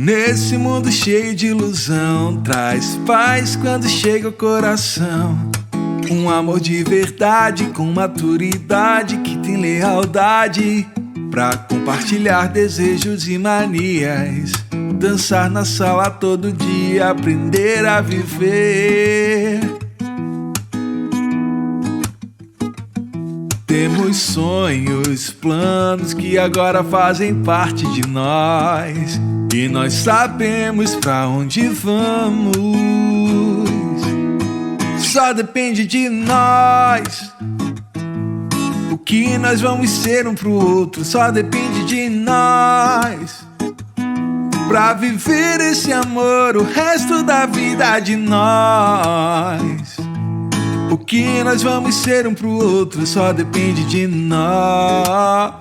Nesse mundo cheio de ilusão, traz paz quando chega ao coração. Um amor de verdade, com maturidade, que tem lealdade pra compartilhar desejos e manias. Dançar na sala todo dia, aprender a viver. Temos sonhos, planos que agora fazem parte de nós, e nós sabemos pra onde vamos. Só depende de nós o que nós vamos ser um pro outro. Só depende de nós pra viver esse amor o resto da vida de nós. O que nós vamos ser um pro outro só depende de nós.